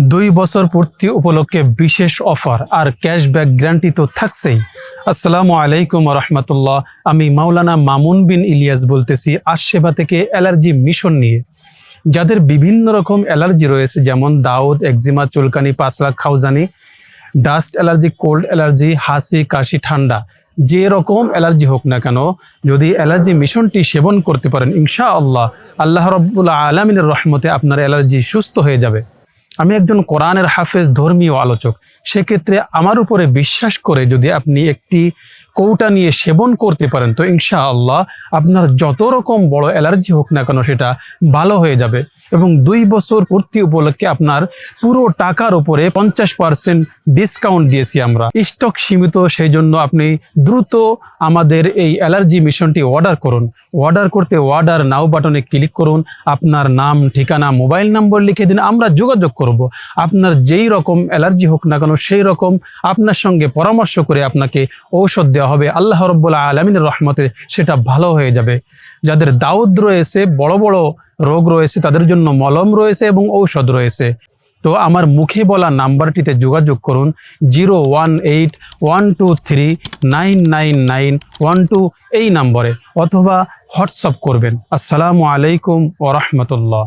2 বছর পূর্তি উপলক্ষে বিশেষ অফার আর ক্যাশব্যাক গ্যারান্টি তো থাকছেই। আসসালামু আলাইকুম রহমতুল্লাহ। আমি মাওলানা মামুন বিন ইলিয়াস বলতেছি আশসেবা থেকে অ্যালার্জি মিশন নিয়ে। যাদের বিভিন্ন রকম অ্যালার্জি রয়েছে, যেমন দাউদ, একজিমা, চুলকানি, পাঁচলাখ, খাউজানি, ডাস্ট অ্যালার্জি, কোল্ড অ্যালার্জি, হাসি, কাশি, ঠান্ডা, যে রকম অ্যালার্জি হোক না কেন, যদি অ্যালার্জি মিশনটি সেবন করতে পারেন, ইনশাআল্লাহ আল্লাহ রাব্বুল আলামিনের রহমতে আপনার অ্যালার্জি সুস্থ হয়ে যাবে। আমি একজন কোরআনের হাফেজ, ধর্মীয় আলোচক। সেক্ষেত্রে আমার উপরে বিশ্বাস করে যদি আপনি একটি কৌটা নিয়ে সেবন করতে পারেন, তো ইনশাআল্লাহ আপনার যত রকম বড় অ্যালার্জি হোক না কেন সেটা ভালো হয়ে যাবে। এবং 2 বছর পূর্তি উপলক্ষে আপনার পুরো টাকার উপরে 50% ডিসকাউন্ট দিয়েছি আমরা। স্টক সীমিত, সেই জন্য আপনি দ্রুত আমাদের এই অ্যালার্জি মিশনটি অর্ডার করুন। অর্ডার করতে অর্ডার নাও বাটনে ক্লিক করুন, আপনার নাম, ঠিকানা, মোবাইল নম্বর লিখে দিন, আমরা যোগাযোগ করব। আপনার যেই রকম অ্যালার্জি হোক না কেন সেই রকম আপনার সঙ্গে পরামর্শ করে আপনাকে ঔষধ দেওয়া হবে। আল্লাহ রাব্বুল আলামিনের রহমতে সেটা ভালো হয়ে যাবে। যাদের দাউদ রয়েছে, বড় বড় রোগ রয়েছে, তাদের জন্য মলম রয়েছে এবং ঔষধ রয়েছে। তো আমার মুখে বলা নাম্বারটিতে যোগাযোগ করুন 01812399912 এই নম্বরে, অথবা হোয়াটসঅ্যাপ করবেন। আসসালামু আলাইকুম ওয়া রাহমাতুল্লাহ।